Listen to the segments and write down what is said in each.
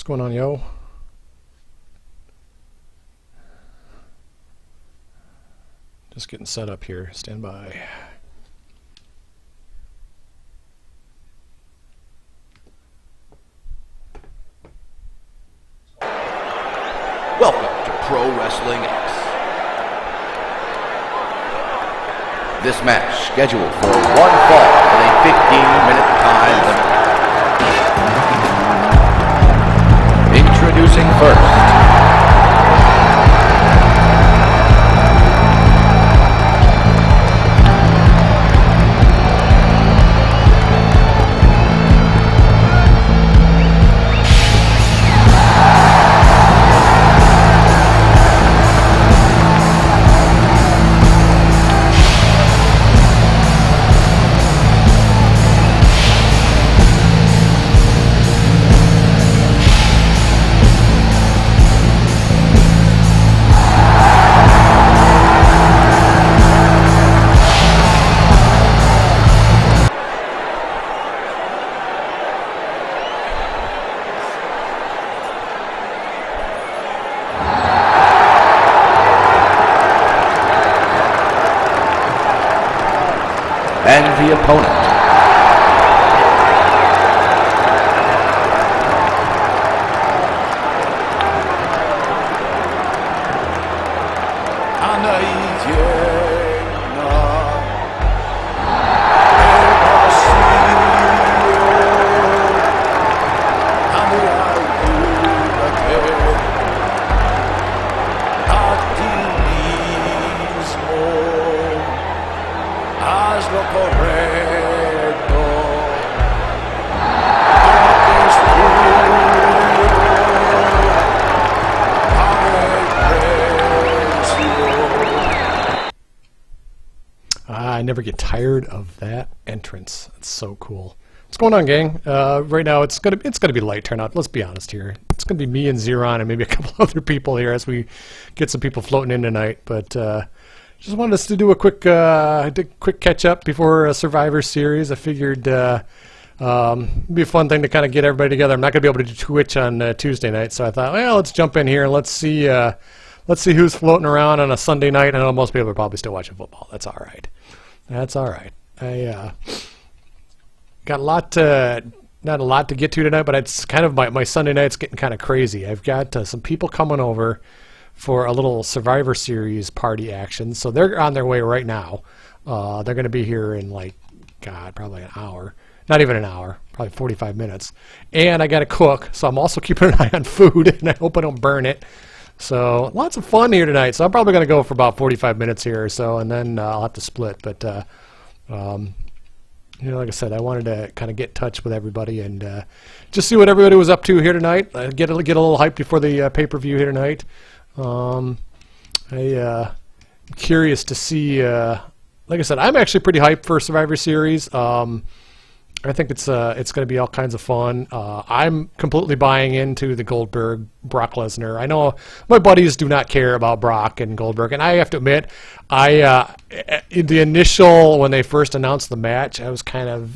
going on, yo? Just getting set up here. Stand by. Welcome to Pro Wrestling X. This match scheduled for one fall with a 15-minute time limit. Introducing first, and the opponent. I never get tired of that entrance. It's so cool. What's going on, gang? Right now it's gonna be light turnout. Let's be honest here. It's gonna be me and Zeron and maybe a couple other people here as we get some people floating in tonight. But just wanted us to do a quick catch up before Survivor Series. I figured it'd be a fun thing to kind of get everybody together. I'm not gonna be able to do Twitch on Tuesday night, so I thought, well, let's jump in here and let's see who's floating around on a Sunday night. I know most people are probably still watching football. That's all right. That's all right. I got not a lot to get to tonight, but it's kind of my Sunday night's getting kind of crazy. I've got some people coming over for a little Survivor Series party action, so they're on their way right now. They're going to be here in probably an hour. Not even an hour, probably 45 minutes. And I got to cook, so I'm also keeping an eye on food, and I hope I don't burn it. So lots of fun here tonight. So I'm probably going to go for about 45 minutes here or so, and then I'll have to split. But like I said, I wanted to kind of get in touch with everybody and just see what everybody was up to here tonight. Get a little hype before the pay-per-view here tonight. I'm curious to see. Like I said, I'm actually pretty hyped for Survivor Series. I think it's going to be all kinds of fun. I'm completely buying into the Goldberg Brock Lesnar. I know my buddies do not care about Brock and Goldberg, and I have to admit, in the initial when they first announced the match, I was kind of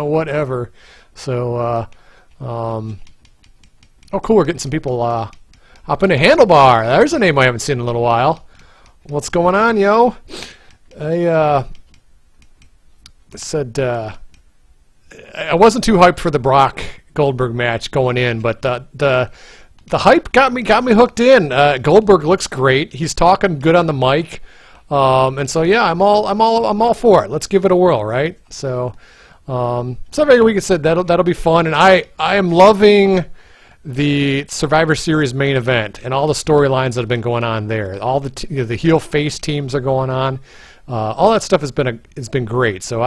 whatever. So oh cool, we're getting some people up in a Handlebar. There's a name I haven't seen in a little while. What's going on, yo? I said I wasn't too hyped for the Brock Goldberg match going in, but the hype got me hooked in. Goldberg looks great. He's talking good on the mic, and so yeah, I'm all for it. Let's give it a whirl, right? So maybe we can say that'll be fun, and I am loving the Survivor Series main event and all the storylines that have been going on there. All the heel face teams are going on. All that stuff has been great. So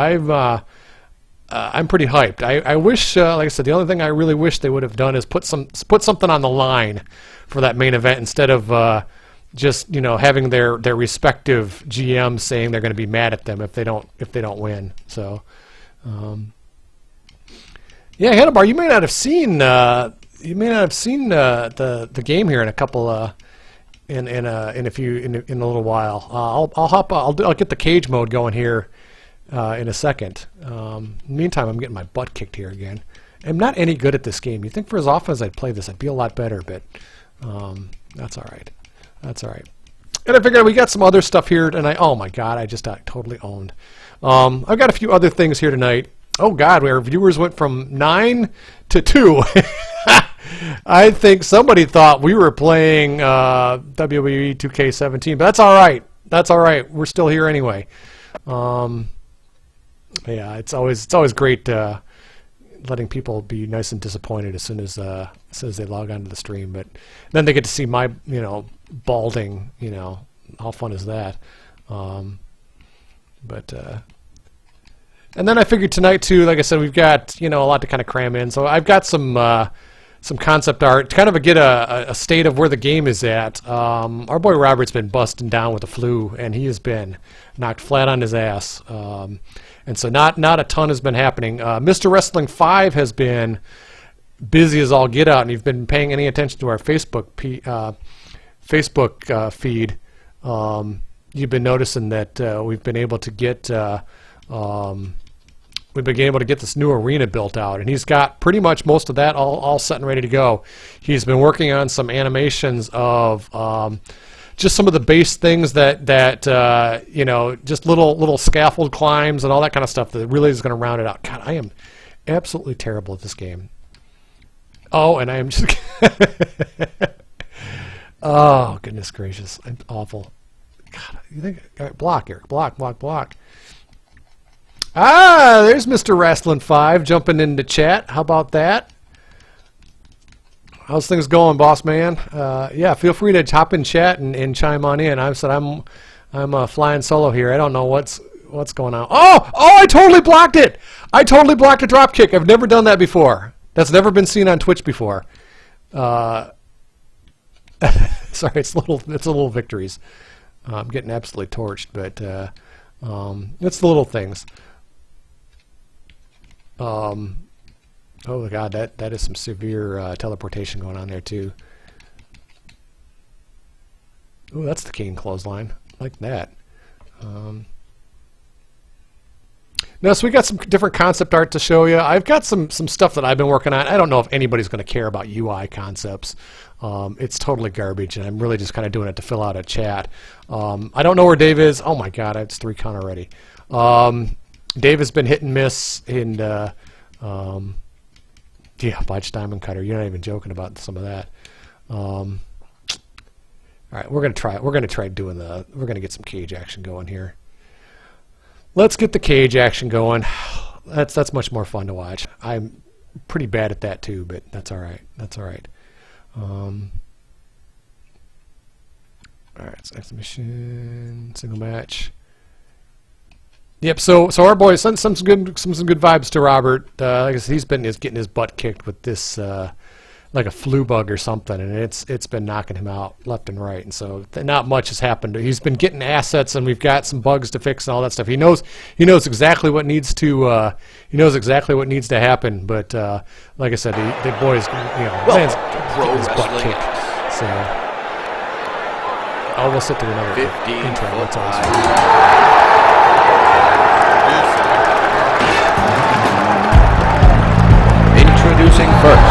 I'm pretty hyped. I wish, like I said, the only thing I really wish they would have done is put something on the line for that main event instead of just having their respective GMs saying they're going to be mad at them if they don't win. So yeah, Handlebar, you may not have seen the game here in a couple in a little while. I'll get the cage mode going here in a second. Meantime, I'm getting my butt kicked here again. am not any good at this game. You think for as often as I'd play this, I'd be a lot better, but that's all right. That's all right. And I figured we got some other stuff here tonight. Oh my God, I just got totally owned. I've got a few other things here tonight. Oh God, our viewers went from 9 to 2. I think somebody thought we were playing WWE 2K17, but that's all right. That's all right. We're still here anyway. Yeah, it's always great letting people be nice and disappointed as soon as they log onto the stream. But then they get to see my balding. How fun is that? And then I figured tonight too. Like I said, we've got a lot to kind of cram in. So I've got some concept art to kind of get a state of where the game is at. Our boy Robert's been busting down with the flu, and he has been knocked flat on his ass. And so not a ton has been happening. Mr. Wrestling 5 has been busy as all get out, and you've been paying any attention to our Facebook feed. You've been noticing that we've been able to get this new arena built out, and he's got pretty much most of that all set and ready to go. He's been working on some animations of just some of the base things that just little scaffold climbs and all that kind of stuff that really is going to round it out. God, I am absolutely terrible at this game. Oh, and I am just oh, goodness gracious, I'm awful. God, you think? All right, block, Eric, block. Ah, there's Mr. Wrestling 5 jumping into chat. How about that? How's things going, boss man? Yeah, feel free to hop in chat and chime on in. I said I'm flying solo here. I don't know what's going on. Oh, I totally blocked it. I totally blocked a drop kick. I've never done that before. That's never been seen on Twitch before. Sorry, it's little victories. I'm getting absolutely torched, but it's the little things. Oh God, that is some severe teleportation going on there too. Ooh, that's the king clothesline, like that. Now, so we got some different concept art to show you. I've got some stuff that I've been working on. I don't know if anybody's going to care about UI concepts. It's totally garbage, and I'm really just kind of doing it to fill out a chat. I don't know where Dave is. Oh my God, it's 3 count already. Dave has been hit and miss, and yeah, botched diamond cutter. You're not even joking about some of that. All right, we're gonna try it. We're gonna try doing we're gonna get some cage action going here. Let's get the cage action going. That's much more fun to watch. I'm pretty bad at that too, but that's all right. That's all right. All right, so exhibition, single match. Yep. So our boy, some good vibes to Robert. Like I said, he's getting his butt kicked with this like a flu bug or something, and it's been knocking him out left and right. And so not much has happened. He's been getting assets, and we've got some bugs to fix and all that stuff. He knows exactly what needs to happen. But like I said, the boy's man's getting his butt kicked. So we'll sit through another intro. That's awesome. Introducing first.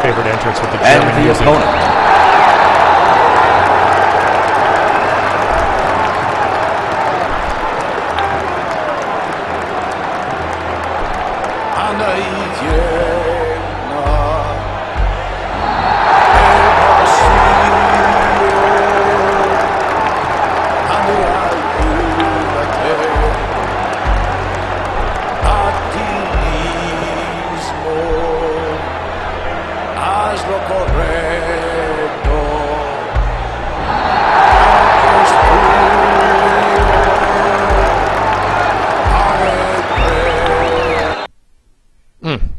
Favorite entrance with the and German the music. Opponent. Haz lo correcto.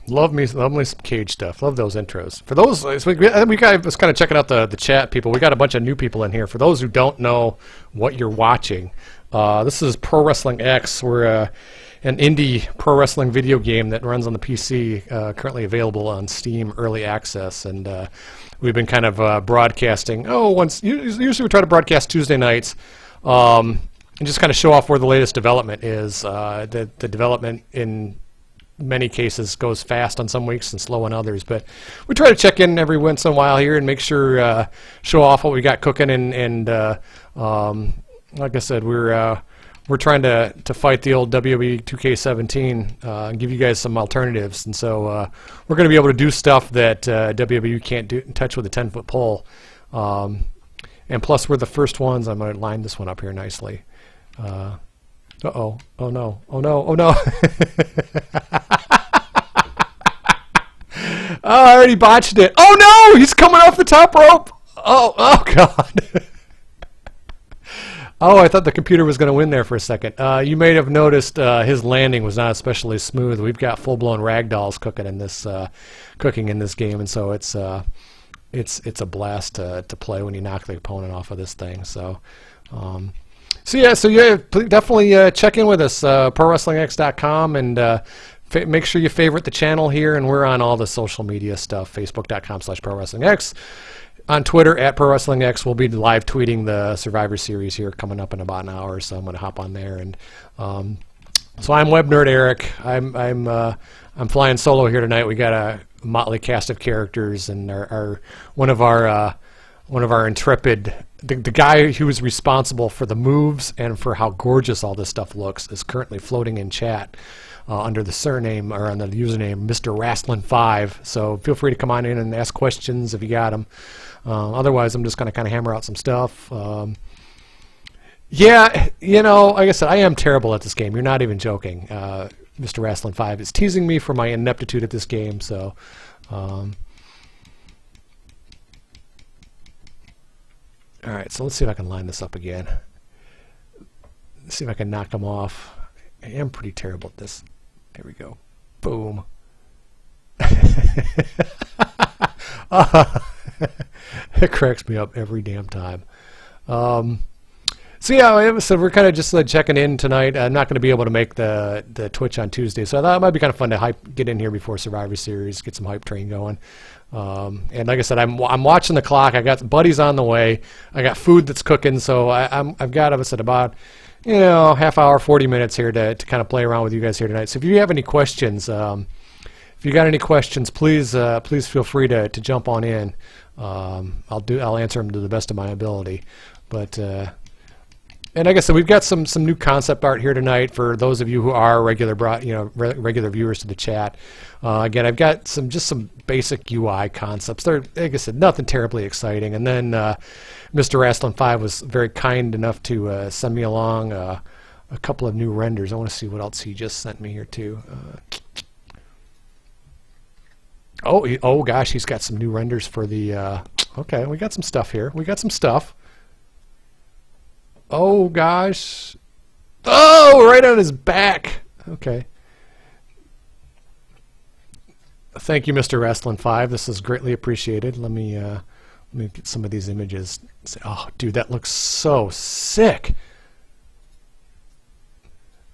Love me some Cage stuff. Love those intros. For those, so we was kind of checking out the chat people. We got a bunch of new people in here. For those who don't know what you're watching, this is Pro Wrestling X. We're an indie pro wrestling video game that runs on the PC, currently available on Steam Early Access, and we've been kind of broadcasting. Usually we try to broadcast Tuesday nights, and just kind of show off where the latest development is. The development in many cases goes fast on some weeks and slow on others, but we try to check in every once in a while here and make sure show off what we got cooking, and like I said, we're trying to fight the old WWE 2K17 and give you guys some alternatives, and so we're going to be able to do stuff that WWE can't touch with a 10-foot pole, and plus we're the first ones. I'm going to line this one up here nicely. Uh-oh. Oh, no. Oh, no. Oh, no. Oh, I already botched it. Oh, no! He's coming off the top rope! Oh, God. Oh, I thought the computer was going to win there for a second. You may have noticed his landing was not especially smooth. We've got full-blown ragdolls cooking in this game, and so it's a blast to play when you knock the opponent off of this thing. So definitely check in with us, ProWrestlingX.com, and make sure you favorite the channel here, and we're on all the social media stuff, Facebook.com/ProWrestlingX. On Twitter, at ProWrestlingX, we'll be live tweeting the Survivor Series here coming up in about an hour, so I'm going to hop on there. And so I'm Web Nerd Eric. I'm flying solo here tonight. We got a motley cast of characters, and one of our intrepid, the guy who is responsible for the moves and for how gorgeous all this stuff looks, is currently floating in chat under the surname or under the username Mr. Rasslin5. So feel free to come on in and ask questions if you got them. Otherwise, I'm just going to kind of hammer out some stuff. Yeah, like I said, I am terrible at this game. You're not even joking. Mr. Rasslin5 is teasing me for my ineptitude at this game. So. All right, so let's see if I can line this up again. Let's see if I can knock them off. I am pretty terrible at this. There we go. Boom. It cracks me up every damn time. So yeah, so we're kind of just checking in tonight. I'm not going to be able to make the Twitch on Tuesday, so I thought it might be kind of fun to get in here before Survivor Series, get some hype train going. And like I said, I'm watching the clock. I got buddies on the way. I got food that's cooking, so I've got about half hour, 40 minutes here to kind of play around with you guys here tonight. So if you have any questions, if you got any questions, please feel free to jump on in. I'll answer them to the best of my ability. But and like I said, we've got some new concept art here tonight for those of you who are regular viewers to the chat. Again, I've got some basic UI concepts. They're, like I said, nothing terribly exciting. And then Mr. Rasslin5 was very kind enough to send me along a couple of new renders. I want to see what else he just sent me here too. Oh gosh, he's got some new renders for the. Okay, we got some stuff here. We got some stuff. Oh gosh. Oh, right on his back. Okay. Thank you, Mr. Rasslin5. This is greatly appreciated. Let me get some of these images. Oh, dude, that looks so sick.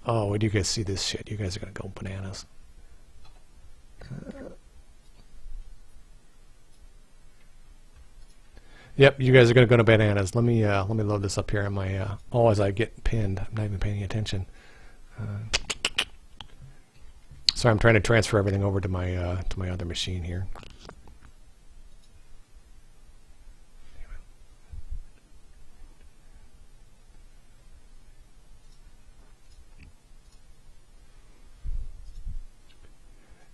Oh, when you guys see this shit, you guys are gonna go bananas. Yep, you guys are gonna go bananas. Let me load this up here on my. As I get pinned, I'm not even paying attention. Sorry, I'm trying to transfer everything over to my other machine here.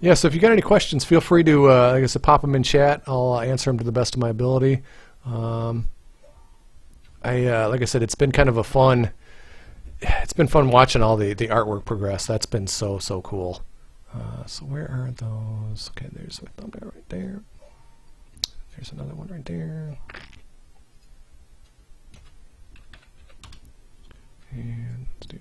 Yeah, so if you got any questions, feel free to, like I said, pop them in chat. I'll answer them to the best of my ability. Like I said, it's been kind of a fun. It's been fun watching all the artwork progress. That's been so cool. So where are those? Okay, there's a thumbnail right there. There's another one right there. And let's do.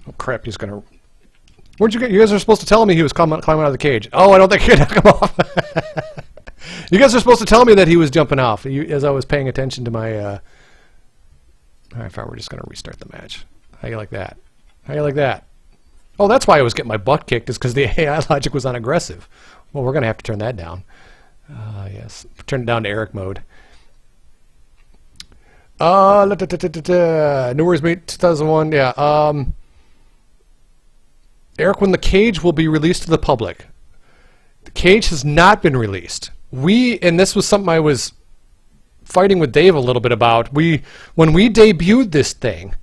Oh crap! He's gonna. Where'd you get? You guys are supposed to tell me he was climbing out of the cage. Oh, I don't think you can knock him off. You guys are supposed to tell me that he was jumping off as I was paying attention to my. All right, fine. We're just gonna restart the match. How you like that? How you like that? Oh, that's why I was getting my butt kicked. Is because the AI logic was on aggressive. Well, we're gonna have to turn that down. Yes, turn it down to Eric mode. New Year's Meet 2001. Yeah. Eric, when the cage will be released to the public? The cage has not been released. And this was something I was fighting with Dave a little bit about. When we debuted this thing,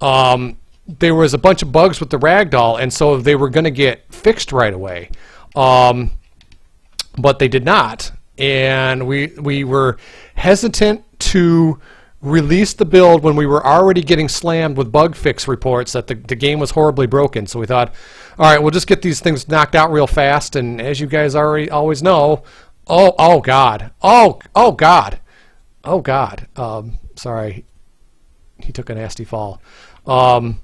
there was a bunch of bugs with the ragdoll, and so they were going to get fixed right away. But they did not. And we were hesitant to release the build when we were already getting slammed with bug fix reports that the game was horribly broken. So we thought, all right, we'll just get these things knocked out real fast. And as you guys always know, oh God, oh God. Sorry, he took a nasty fall. And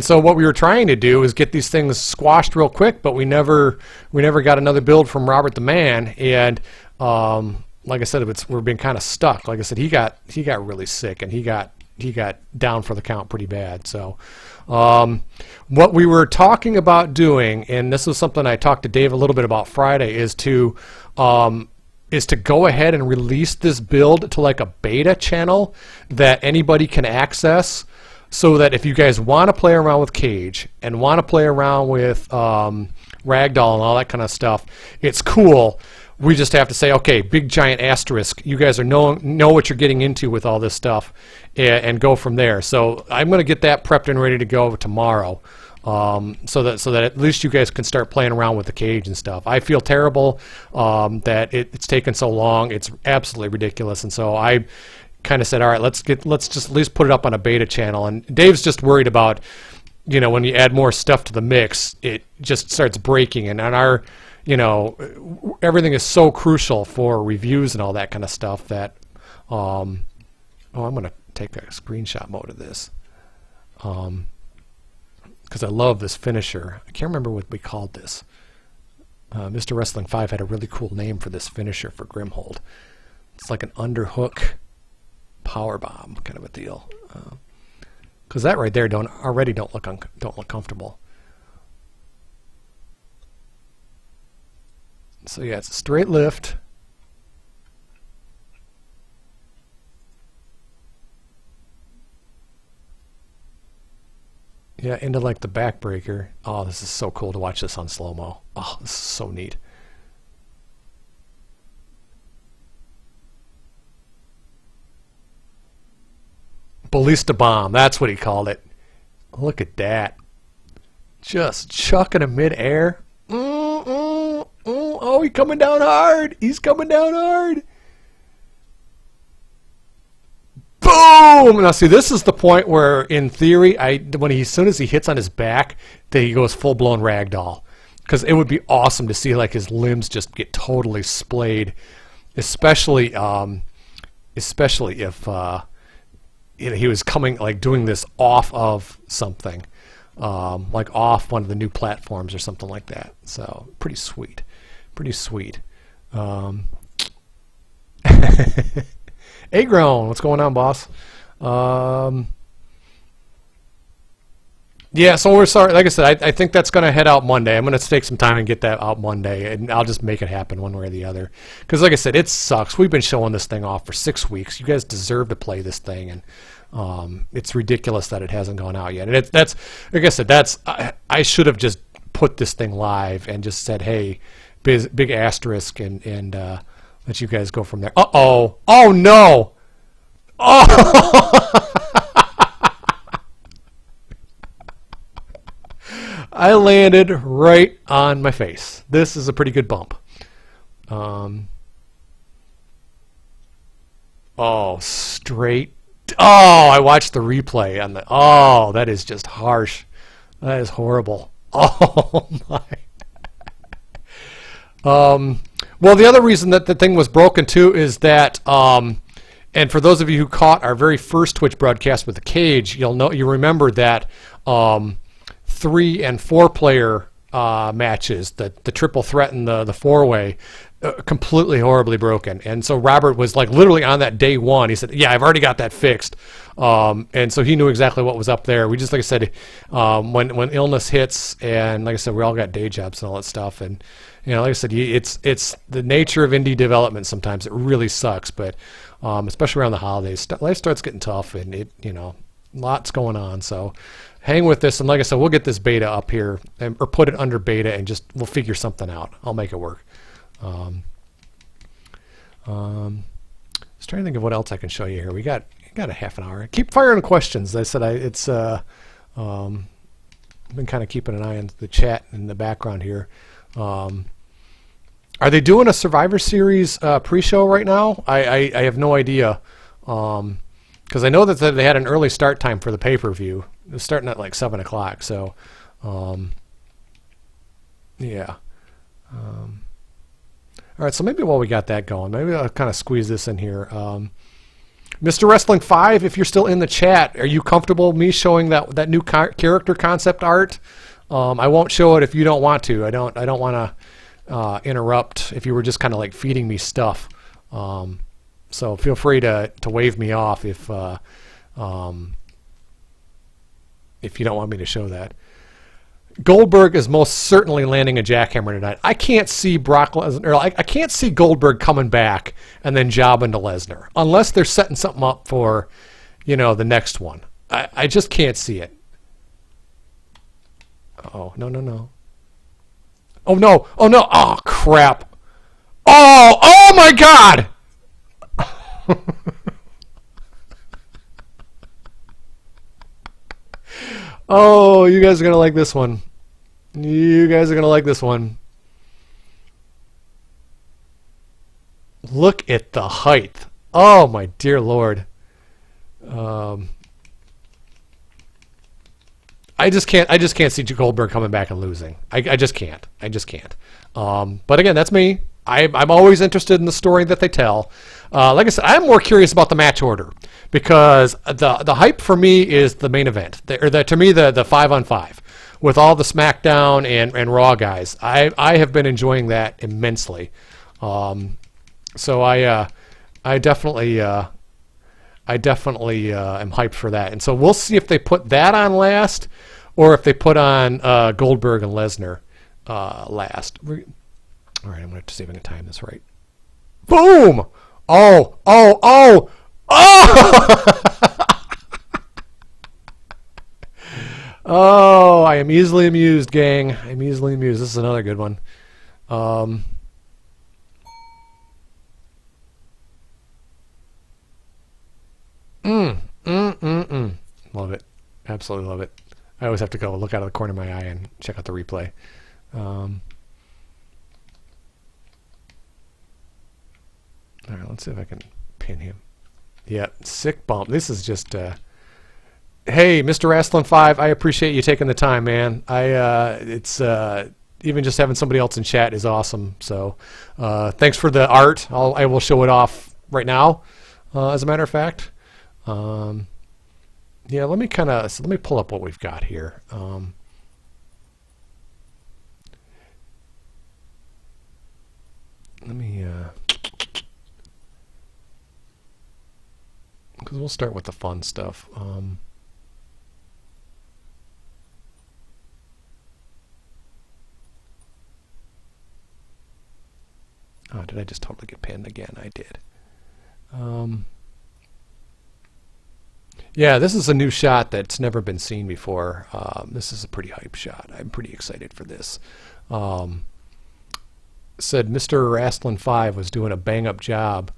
so what we were trying to do is get these things squashed real quick, but we never got another build from Robert the Man. And like I said, we're being kind of stuck. Like I said, he got really sick, and he got down for the count pretty bad. So what we were talking about doing, and this was something I talked to Dave a little bit about Friday, is to go ahead and release this build to like a beta channel that anybody can access, so that if you guys want to play around with Cage and want to play around with Ragdoll and all that kind of stuff, it's cool. We just have to say, okay, big giant asterisk. You guys know what you're getting into with all this stuff, and go from there. So I'm going to get that prepped and ready to go tomorrow, so that at least you guys can start playing around with the cage and stuff. I feel terrible that it's taken so long. It's absolutely ridiculous, and so I kind of said, all right, let's just at least put it up on a beta channel. And Dave's just worried about, when you add more stuff to the mix, it just starts breaking. And on our everything is so crucial for reviews and all that kind of stuff that, I'm going to take a screenshot mode of this, because I love this finisher. I can't remember what we called this. Mr. Wrestling 5 had a really cool name for this finisher for Grimhold. It's like an underhook power bomb kind of a deal. Because that right there don't look comfortable. So yeah, it's a straight lift. Yeah, into like the backbreaker. Oh, this is so cool to watch this on slow-mo. Oh, this is so neat. Ballista bomb, that's what he called it. Look at that. Just chucking him mid-air. Oh, he's coming down hard. He's coming down hard. Boom! Now see, this is the point where, in theory, as soon as he hits on his back, that he goes full-blown ragdoll. Because it would be awesome to see like his limbs just get totally splayed, especially if he was coming, like, doing this off of something, like off one of the new platforms or something like that. So pretty sweet. Agron, what's going on, boss? Yeah, so we're sorry. Like I said, I think that's going to head out Monday. I'm going to take some time and get that out Monday, and I'll just make it happen one way or the other. Because like I said, it sucks. We've been showing this thing off for 6 weeks. You guys deserve to play this thing, and it's ridiculous that it hasn't gone out yet. And that's like I said, I should have just put this thing live and just said, hey, big asterisk, and let you guys go from there. Uh-oh. Oh, no. Oh. I landed right on my face. This is a pretty good bump. Oh, straight Oh, I watched the replay on the. Oh, that is just harsh. That is horrible. Oh my. Well, the other reason that the thing was broken too is that, and for those of you who caught our very first Twitch broadcast with the cage, you remember that 3 and 4 player matches, the triple threat and the 4-way, completely horribly broken. And so Robert was like literally on that day one. He said, "Yeah, I've already got that fixed." And so he knew exactly what was up there. We just, like I said, when illness hits, and like I said, we all got day jobs and all that stuff, and like I said, it's the nature of indie development. Sometimes it really sucks, but especially around the holidays, life starts getting tough, and lots going on. So hang with this, and like I said, we'll get this beta up here, or put it under beta, and we'll figure something out. I'll make it work. Just trying to think of what else I can show you here. We got a half an hour. Keep firing questions. I said I've been kind of keeping an eye on the chat in the background here. Are they doing a Survivor Series pre-show right now? I have no idea, because I know that they had an early start time for the pay-per-view. It was starting at like 7 o'clock. So, yeah. All right, so maybe while we got that going, maybe I'll kind of squeeze this in here. Mr. Wrestling 5, if you're still in the chat, are you comfortable me showing that new character concept art? I won't show it if you don't want to. I don't want to interrupt if you were just kind of like feeding me stuff. So feel free to wave me off if you don't want me to show that. Goldberg is most certainly landing a jackhammer tonight. I can't see Brock Lesnar. I can't see Goldberg coming back and then jobbing to Lesnar unless they're setting something up for, the next one. I just can't see it. Oh no. Oh no! Oh crap! Oh my God! Oh, you guys are gonna like this one. Look at the height. Oh my dear Lord. I just can't see Goldberg coming back and losing. I just can't. But again, that's me. I'm always interested in the story that they tell. Like I said, I'm more curious about the match order, because the hype for me is the main event. To me, the 5-on-5 with all the SmackDown and Raw guys. I have been enjoying that immensely. So I definitely am hyped for that. And so we'll see if they put that on last, or if they put on Goldberg and Lesnar last. All right, I'm going to have to see if I can time this right. Boom! Oh! Oh, I am easily amused, gang. I'm easily amused. This is another good one. Love it. Absolutely love it. I always have to go look out of the corner of my eye and check out the replay. All right, let's see if I can pin him. Yeah, sick bump. This is just... Hey, Mr. Wrestling 5, I appreciate you taking the time, man. It's even just having somebody else in chat is awesome. So thanks for the art. I will show it off right now, as a matter of fact. Yeah, let me pull up what we've got here. Let me, because we'll start with the fun stuff. Oh, did I just totally get pinned again? I did. Yeah, this is a new shot that's never been seen before. This is a pretty hype shot. I'm pretty excited for this. Said Mr. Wrestling 5 was doing a bang-up job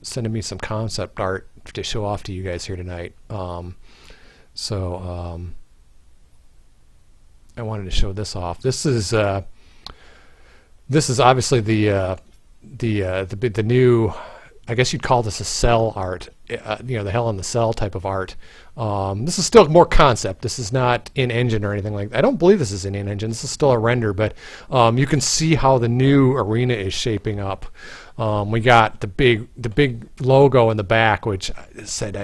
sending me some concept art to show off to you guys here tonight. So I wanted to show this off. This is obviously the new I guess you'd call this a cell art, the Hell in the Cell type of art. This is still more concept. This is not in engine or anything like that. I don't believe this is in engine. This is still a render, but you can see how the new arena is shaping up. We got the big logo in the back, which I said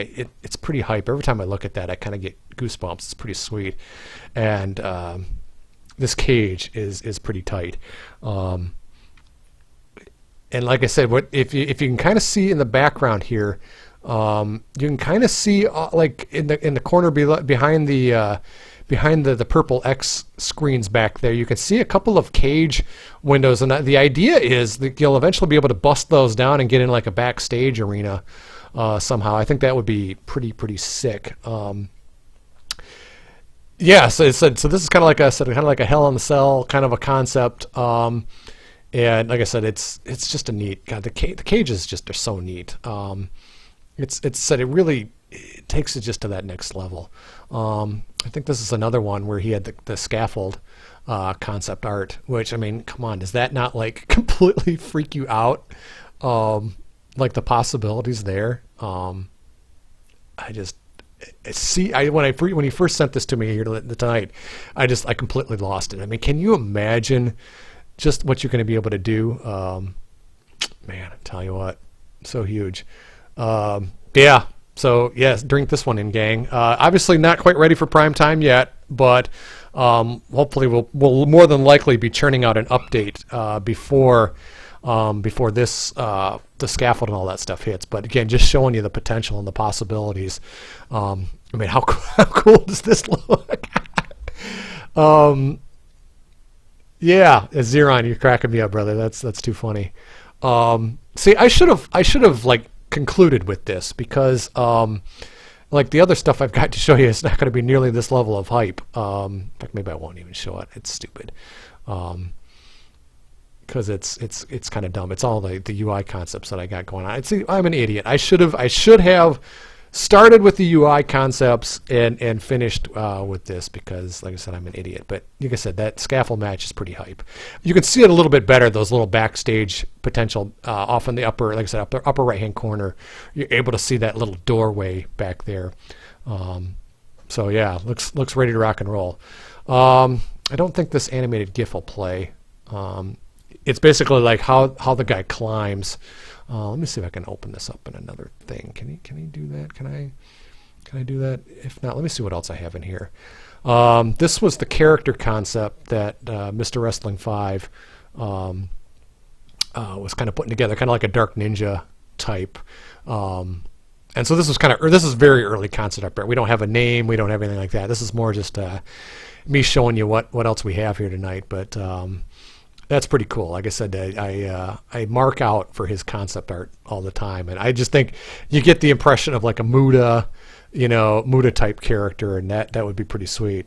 it's pretty hype. Every time I look at that, I kind of get goosebumps. It's pretty sweet, and this cage is pretty tight. And like I said, if you can kind of see in the background here, you can kind of see like in the corner behind the purple X screens back there, you can see a couple of cage windows, and the idea is that you'll eventually be able to bust those down and get in like a backstage arena somehow. I think that would be pretty sick. Yeah, so this is kind of like a Hell in the Cell kind of a concept. And like I said, it's just a neat. God, the cages just are so neat. It really takes it just to that next level. I think this is another one where he had the scaffold concept art. Which, I mean, come on, does that not like completely freak you out? Like the possibilities there. I just see. When he first sent this to me here tonight, I completely lost it. I mean, can you imagine just what you're going to be able to do? Man, I tell you what, so huge. Yeah. So yes, drink this one in, gang. Obviously not quite ready for prime time yet, but hopefully we'll more than likely be churning out an update before this the scaffold and all that stuff hits. But again, just showing you the potential and the possibilities. I mean, how cool does this look? Yeah, Zeron, you're cracking me up, brother. That's too funny. See, I should have like concluded with this because like the other stuff I've got to show you is not going to be nearly this level of hype. In fact, maybe I won't even show it. It's stupid. Because it's kind of dumb. It's all the UI concepts that I got going on. See, I'm an idiot. I should have started with the UI concepts and finished with this because, like I said, I'm an idiot. But like I said, that scaffold match is pretty hype. You can see it a little bit better, those little backstage potential off in the upper, like I said, upper right-hand corner. You're able to see that little doorway back there. So yeah, looks ready to rock and roll. I don't think this animated GIF will play. It's basically like how the guy climbs. Let me see if I can open this up in another thing. Can he do that? Can I do that? If not, let me see what else I have in here. This was the character concept that Mr. Wrestling 5 was kind of putting together, kind of like a Dark Ninja type. And so this is very early concept art. We don't have a name. We don't have anything like that. This is more just me showing you what else we have here tonight. But that's pretty cool. Like I said, I mark out for his concept art all the time, and I just think you get the impression of like a Muda type character, and that would be pretty sweet.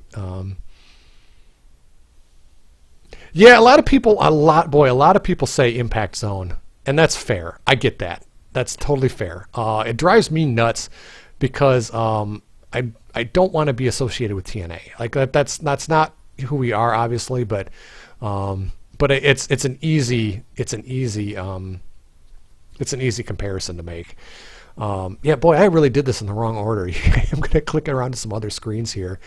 Yeah, a lot of people say Impact Zone, and that's fair. I get that. That's totally fair. It drives me nuts because I don't want to be associated with TNA. Like that's not who we are, obviously, but it's an easy comparison to make. Yeah, boy, I really did this in the wrong order. I'm going to click around to some other screens here.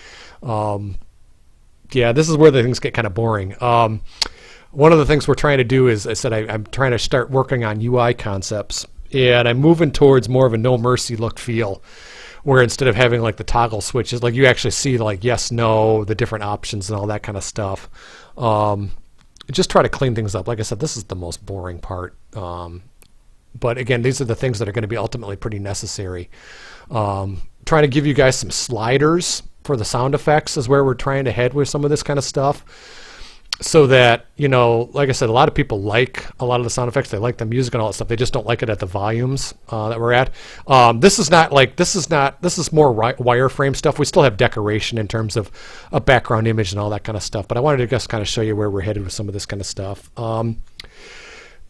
Yeah, this is where the things get kind of boring. One of the things we're trying to do is, I said, I'm trying to start working on UI concepts, and I'm moving towards more of a No Mercy look feel, where instead of having like the toggle switches, like you actually see like yes, no, the different options and all that kind of stuff. Just try to clean things up. Like I said, this is the most boring part. But again, these are the things that are going to be ultimately pretty necessary. Trying to give you guys some sliders for the sound effects is where we're trying to head with some of this kind of stuff. So that, like I said, a lot of people like a lot of the sound effects. They like the music and all that stuff. They just don't like it at the volumes that we're at. This is more wireframe stuff. We still have decoration in terms of a background image and all that kind of stuff. But I wanted to just kind of show you where we're headed with some of this kind of stuff.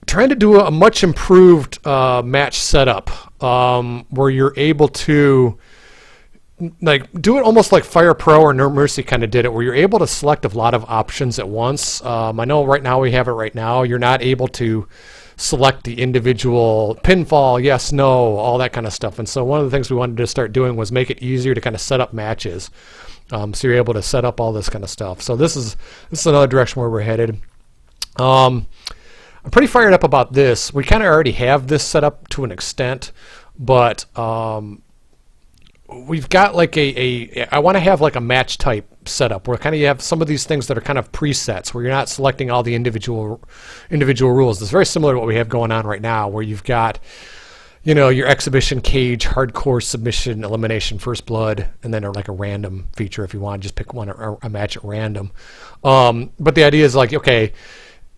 Trying to do a much improved match setup where you're able to like do it almost like Fire Pro or No Mercy kind of did it, where you're able to select a lot of options at once. I know right now we have it right now. You're not able to select the individual pinfall, yes, no, all that kind of stuff. And so one of the things we wanted to start doing was make it easier to kind of set up matches. So you're able to set up all this kind of stuff. So this is another direction where we're headed. I'm pretty fired up about this. We kind of already have this set up to an extent, but we've got like I want to have like a match type setup where kind of you have some of these things that are kind of presets where you're not selecting all the individual rules. It's very similar to what we have going on right now, where you've got, you know, your exhibition, cage, hardcore, submission, elimination, first blood, and then like a random feature if you want to just pick one or a match at random. But the idea is like, okay,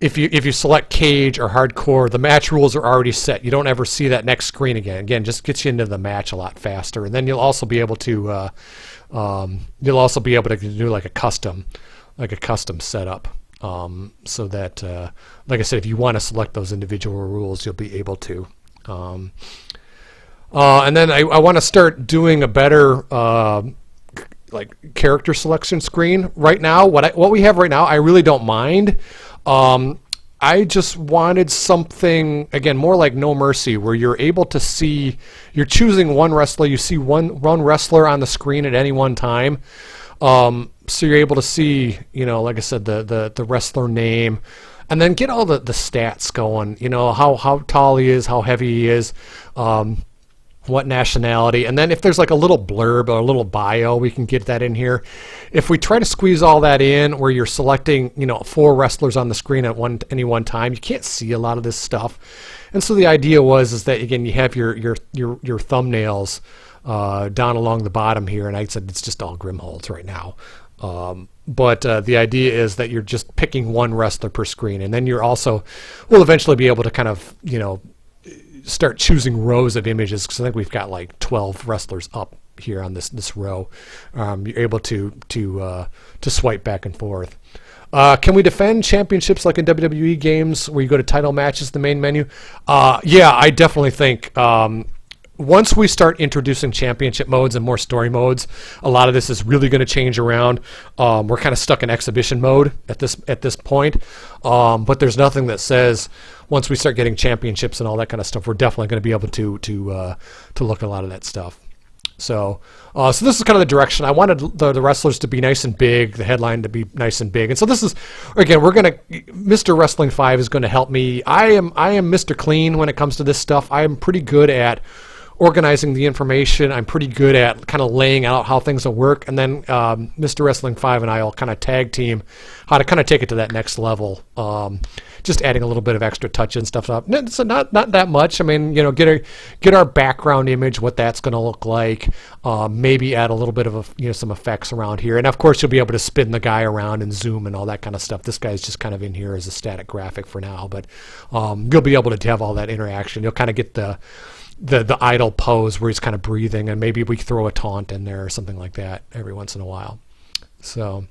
if you select cage or hardcore, the match rules are already set. You don't ever see that next screen again. Again, just gets you into the match a lot faster. And then you'll also be able to do like a custom setup. So that, like I said, if you want to select those individual rules, you'll be able to. And then I want to start doing a better like character selection screen. Right now, what we have right now, I really don't mind. I just wanted something, again, more like No Mercy, where you're able to see, you're choosing one wrestler, you see one wrestler on the screen at any one time. So you're able to see, you know, like I said, the wrestler name, and then get all the stats going, you know, how tall he is, how heavy he is, what nationality, and then if there's like a little blurb or a little bio, we can get that in here. If we try to squeeze all that in where you're selecting, you know, 4 wrestlers on the screen at any one time, you can't see a lot of this stuff. And so the idea is that, again, you have your thumbnails down along the bottom here, and I said it's just all Grimholds right now. But the idea is that you're just picking one wrestler per screen, and then you're also will eventually be able to kind of, you know, start choosing rows of images, because I think we've got like 12 wrestlers up here on this row. You're able to swipe back and forth. Can we defend championships like in WWE games where you go to title matches in the main menu? Yeah, I definitely think once we start introducing championship modes and more story modes, a lot of this is really going to change around. We're kind of stuck in exhibition mode at this point, but there's nothing that says once we start getting championships and all that kind of stuff, we're definitely going to be able to look at a lot of that stuff. So this is kind of the direction. I wanted the wrestlers to be nice and big, the headline to be nice and big. And so this is, again, Mr. Wrestling 5 is going to help me. I am Mr. Clean when it comes to this stuff. I am pretty good at organizing the information. I'm pretty good at kind of laying out how things will work. And then Mr. Wrestling 5 and I will kind of tag team how to kind of take it to that next level. Just adding a little bit of extra touch and stuff up. So not that much. I mean, you know, get our background image, what that's going to look like. Maybe add a little bit of some effects around here. And of course, you'll be able to spin the guy around and zoom and all that kind of stuff. This guy's just kind of in here as a static graphic for now, but you'll be able to have all that interaction. You'll kind of get the idle pose where he's kind of breathing, and maybe we throw a taunt in there or something like that every once in a while. So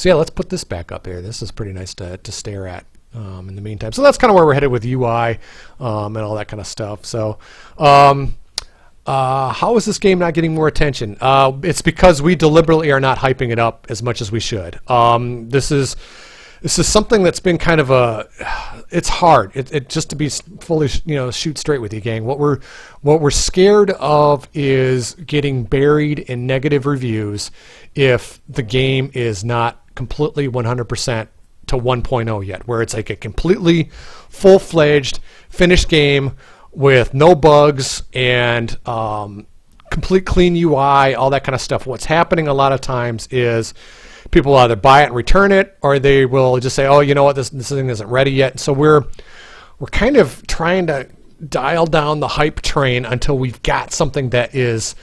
yeah, let's put this back up here. This is pretty nice to stare at in the meantime. So that's kind of where we're headed with UI and all that kind of stuff. So how is this game not getting more attention? It's because we deliberately are not hyping it up as much as we should. This is something that's been kind of it's hard. It just to be fully, shoot straight with you, gang. What we're scared of is getting buried in negative reviews if the game is not completely 100% to 1.0 yet, where it's like a completely full-fledged finished game with no bugs and complete clean UI, all that kind of stuff. What's happening a lot of times is people will either buy it and return it, or they will just say, "Oh, you know what? This thing isn't ready yet." So we're kind of trying to dial down the hype train until we've got something that is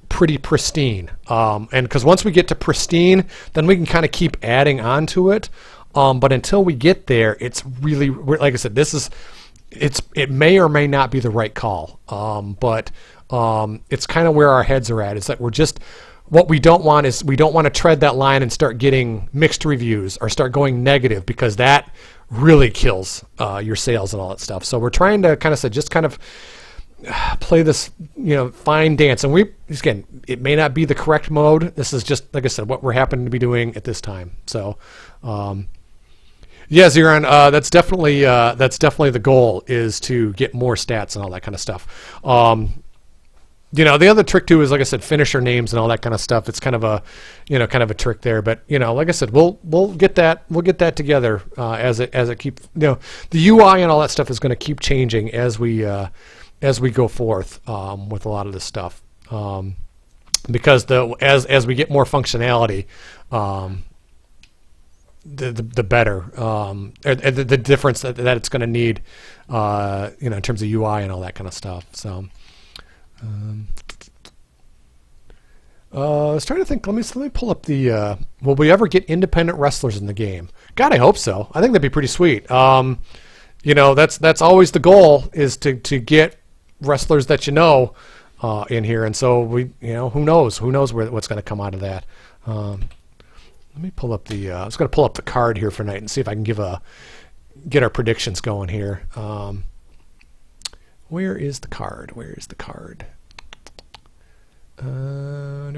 pretty pristine. And because once we get to pristine, then we can kind of keep adding on to it. But until we get there, it's really, like I said, it may or may not be the right call. But it's kind of where our heads are at. It's like what we don't want is we don't want to tread that line and start getting mixed reviews or start going negative, because that really kills your sales and all that stuff. So we're trying to kind of say, just kind of play this, fine dance. And again, it may not be the correct mode. This is just, like I said, what we're happening to be doing at this time. So Yeah, Zeron, that's definitely the goal, is to get more stats and all that kind of stuff. The other trick too is, like I said, finisher names and all that kind of stuff. It's kind of a trick there. But like I said, we'll get that together as it keeps. The UI and all that stuff is going to keep changing as we go forth with a lot of this stuff. Because as we get more functionality, the better, the difference that it's going to need, in terms of UI and all that kind of stuff. So. I was trying to think. Let me pull up the. Will we ever get independent wrestlers in the game? God, I hope so. I think that'd be pretty sweet. That's always the goal, is to get wrestlers that in here, and so who knows what's going to come out of that. Let me pull up the. I was going to pull up the card here for tonight and see if I can get our predictions going here. Where is the card? Where is the card? Where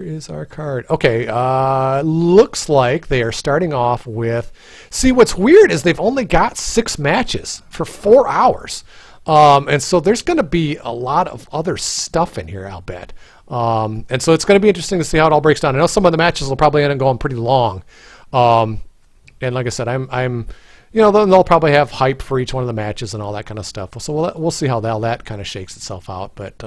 is our card? Okay, looks like they are starting off with... See, what's weird is they've only got 6 matches for 4 hours. And so there's going to be a lot of other stuff in here, I'll bet. And so it's going to be interesting to see how it all breaks down. I know some of the matches will probably end up going pretty long. And like I said, I'm they'll probably have hype for each one of the matches and all that kind of stuff. So we'll see how that kind of shakes itself out. But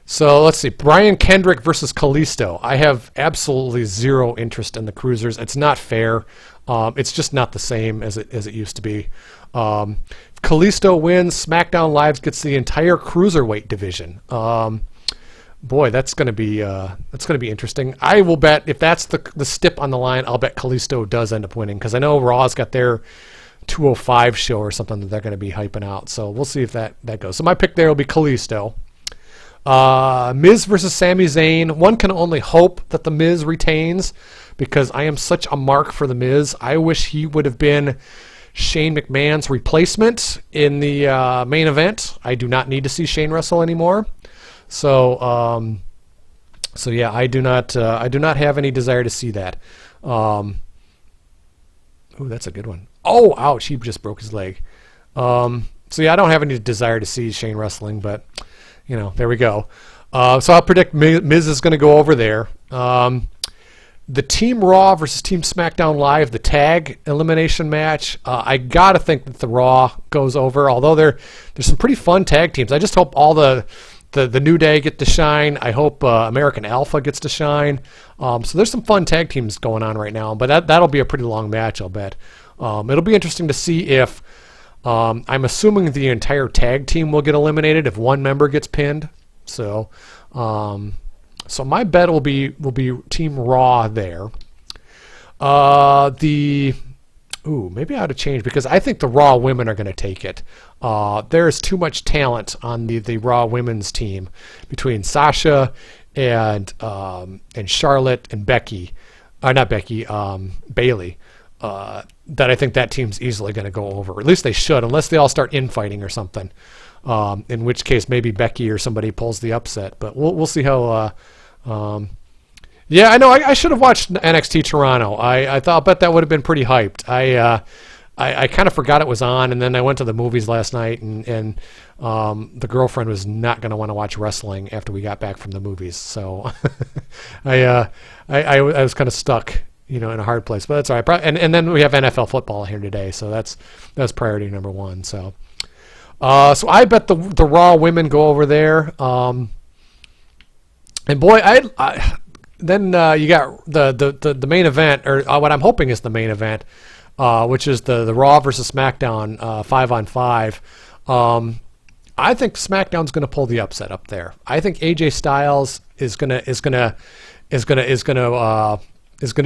so let's see. Brian Kendrick versus Kalisto. I have absolutely zero interest in the cruisers. It's not fair. It's just not the same as it used to be. If Kalisto wins, SmackDown Live gets the entire cruiserweight division. Boy, that's going to be interesting. I will bet, if that's the stip on the line, I'll bet Kalisto does end up winning, because I know Raw's got their 205 show or something that they're going to be hyping out. So we'll see if that goes. So my pick there will be Kalisto. Miz versus Sami Zayn. One can only hope that the Miz retains, because I am such a mark for the Miz. I wish he would have been Shane McMahon's replacement in the main event. I do not need to see Shane wrestle anymore. So yeah, I do not have any desire to see that. Ooh, that's a good one. Oh, ouch! He just broke his leg. So yeah, I don't have any desire to see Shane wrestling, but there we go. So I'll predict Miz is going to go over there. The Team Raw versus Team SmackDown Live, the tag elimination match. I gotta think that the Raw goes over. Although there's some pretty fun tag teams. I just hope all the New Day get to shine. I hope American Alpha gets to shine. So there's some fun tag teams going on right now, but that'll be a pretty long match, I'll bet. It'll be interesting to see if I'm assuming the entire tag team will get eliminated if one member gets pinned. So my bet will be Team Raw there. Maybe I ought to change, because I think the Raw women are going to take it. There is too much talent on the Raw women's team between Sasha and Charlotte and Becky, not Becky, Bailey. That I think that team's easily going to go over. At least they should, unless they all start infighting or something. In which case, maybe Becky or somebody pulls the upset. But we'll see how. Yeah, I know. I should have watched NXT Toronto. I bet that would have been pretty hyped. I kind of forgot it was on, and then I went to the movies last night, and the girlfriend was not going to want to watch wrestling after we got back from the movies. So I was kind of stuck, in a hard place. But that's all right. And then we have NFL football here today, so that's priority number one. So I bet the Raw women go over there. And boy, then you got the main event, or what I'm hoping is the main event, which is the Raw versus SmackDown 5-on-5. I think SmackDown's going to pull the upset up there. I think AJ Styles is going to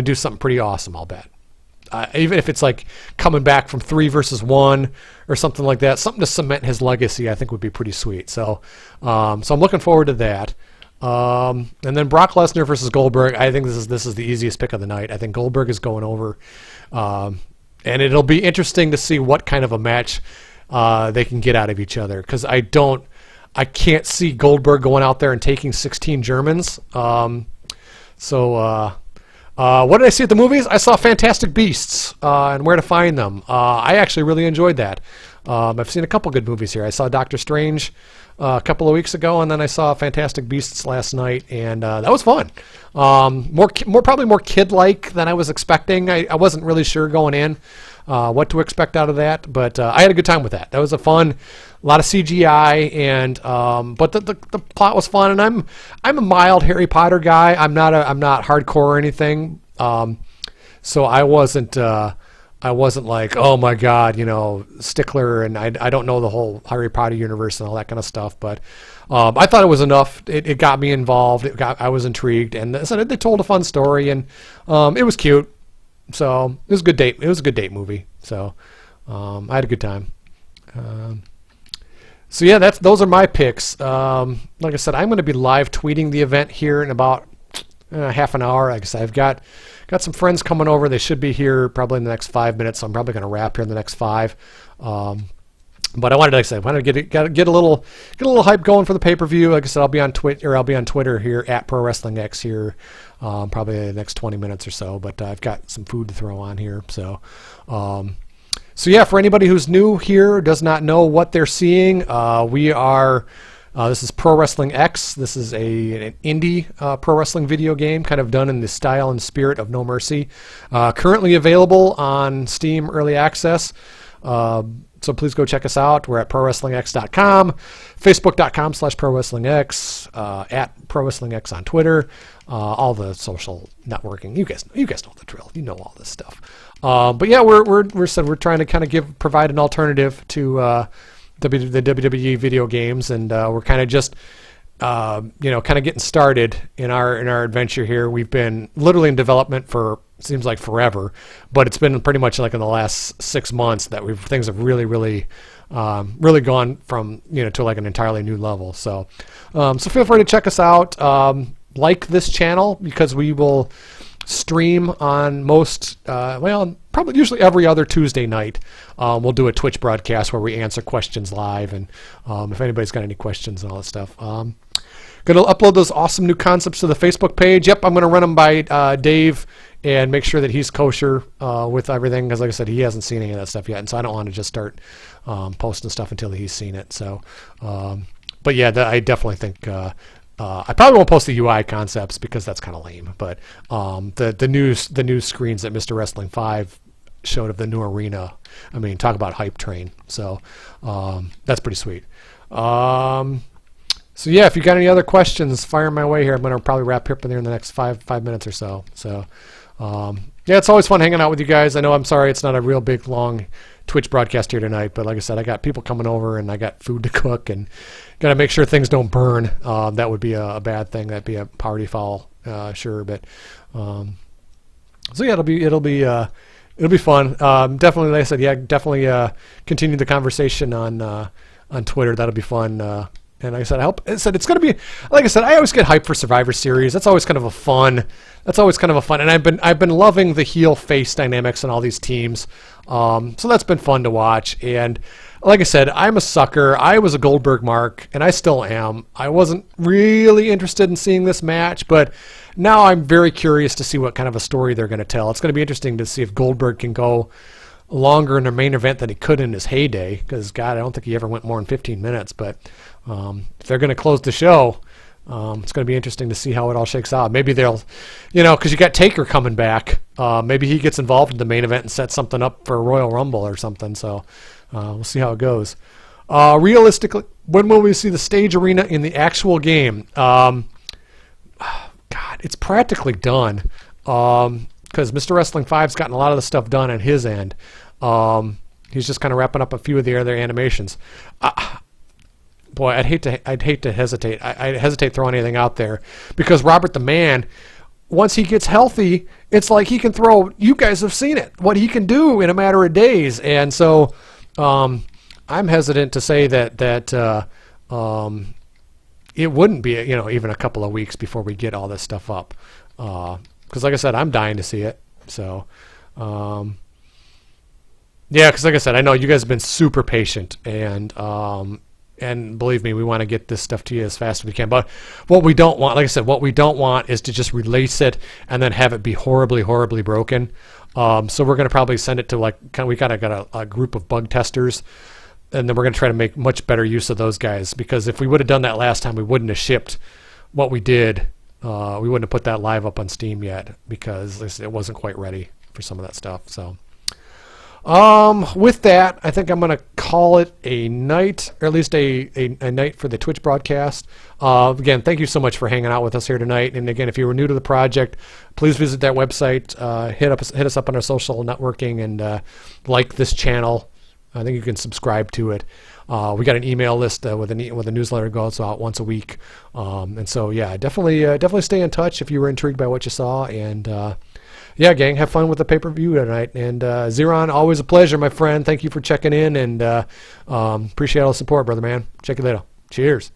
do something pretty awesome, I'll bet. Even if it's like coming back from 3 versus 1 or something like that, something to cement his legacy, I think would be pretty sweet. So I'm looking forward to that. And then Brock Lesnar versus Goldberg. I think this is the easiest pick of the night. I think Goldberg is going over, and it'll be interesting to see what kind of a match they can get out of each other, because I can't see Goldberg going out there and taking 16 Germans. What did I see at the movies? I saw Fantastic Beasts and Where to Find Them. I actually really enjoyed that. I've seen a couple good movies here. I saw Doctor Strange a couple of weeks ago, and then I saw Fantastic Beasts last night, and that was fun. Probably more kid-like than I was expecting. I wasn't really sure going in what to expect out of that, but I had a good time with that. That was a lot of CGI, and but the plot was fun. And I'm a mild Harry Potter guy. I'm not hardcore or anything. So I wasn't like, oh my God, stickler, and I don't know the whole Harry Potter universe and all that kind of stuff. But I thought it was enough. It got me involved. I was intrigued, and so they told a fun story, and it was cute. So it was a good date. It was a good date movie. So I had a good time. So yeah, those are my picks. Like I said, I'm going to be live tweeting the event here in about half an hour. Like I said, I've got some friends coming over. They should be here probably in the next 5 minutes. So I'm probably going to wrap here in the next 5. But I wanted to get a little hype going for the pay-per-view. Like I said, I'll be on Twitter here at Pro Wrestling X here, probably in the next 20 minutes or so. But I've got some food to throw on here. So yeah, for anybody who's new here, does not know what they're seeing, this is Pro Wrestling X. This is an indie pro wrestling video game, kind of done in the style and spirit of No Mercy. Currently available on Steam Early Access. So please go check us out. We're at ProWrestlingX.com, Facebook.com/ProWrestlingX, at ProWrestlingX on Twitter, all the social networking. You guys know the drill. You know all this stuff. But yeah, we're trying to kind of provide an alternative to the WWE video games, and we're kind of just kind of getting started in our adventure here. We've been literally in development for seems like forever, but it's been pretty much like in the last 6 months that things have really gone from to like an entirely new level. So feel free to check us out. Like this channel, because we will stream on most probably usually every other Tuesday night. We'll do a Twitch broadcast where we answer questions live, and if anybody's got any questions and all that stuff. Going to upload those awesome new concepts to the Facebook page. Yep, I'm going to run them by Dave and make sure that he's kosher with everything, because like I said, he hasn't seen any of that stuff yet, and so I don't want to just start posting stuff until he's seen it. So, but yeah, I definitely think I probably won't post the UI concepts because that's kind of lame. But the new screens that Mr. Wrestling 5 showed of the new arena, I mean, talk about hype train. So that's pretty sweet. So yeah, if you got any other questions, fire my way here. I'm going to probably wrap up in there in the next five minutes or so. So yeah, it's always fun hanging out with you guys. I know, I'm sorry it's not a real big long Twitch broadcast here tonight, but like I said, I got people coming over and I got food to cook and got to make sure things don't burn. That would be a bad thing. That'd be a party foul, sure. But so yeah, it'll be fun. Definitely, like I said, yeah, definitely continue the conversation on Twitter. That'll be fun. And like I said, it's going to be, like I said, I always get hyped for Survivor Series. That's always kind of a fun. And I've been loving the heel face dynamics on all these teams. So that's been fun to watch. And like I said, I'm a sucker. I was a Goldberg mark, and I still am. I wasn't really interested in seeing this match, but now I'm very curious to see what kind of a story they're going to tell. It's going to be interesting to see if Goldberg can go longer in a main event than he could in his heyday, because God, I don't think he ever went more than 15 minutes. But if they're going to close the show, it's going to be interesting to see how it all shakes out. Maybe they'll, because you got Taker coming back. Maybe he gets involved in the main event and sets something up for a Royal Rumble or something. So we'll see how it goes. Realistically, when will we see the stage arena in the actual game? God, it's practically done. Because Mr. Wrestling 5's gotten a lot of the stuff done on his end. He's just kind of wrapping up a few of the other animations. Boy, I'd hate to hesitate. I'd hesitate throwing anything out there, because Robert the Man, once he gets healthy, it's like he can throw. You guys have seen it, what he can do in a matter of days, and so I'm hesitant to say that it wouldn't be even a couple of weeks before we get all this stuff up. Because like I said, I'm dying to see it. So yeah, because like I said, I know you guys have been super patient, and And believe me, we want to get this stuff to you as fast as we can. But what we don't want, like I said, what we don't want is to just release it and then have it be horribly, horribly broken. So we're going to probably send it to we kind of got a group of bug testers, and then we're going to try to make much better use of those guys, because if we would have done that last time, we wouldn't have shipped what we did. We wouldn't have put that live up on Steam yet, because it wasn't quite ready for some of that stuff. So with that, I think I'm going to call it a night, or at least a night for the Twitch broadcast. Again, thank you so much for hanging out with us here tonight. And again, if you were new to the project, please visit that website, hit us up on our social networking, and like this channel. I think you can subscribe to it. We got an email list with a newsletter goes out once a week. And so, yeah, definitely stay in touch if you were intrigued by what you saw. And yeah, gang, have fun with the pay-per-view tonight. And Zeron, always a pleasure, my friend. Thank you for checking in, and appreciate all the support, brother man. Check you later. Cheers.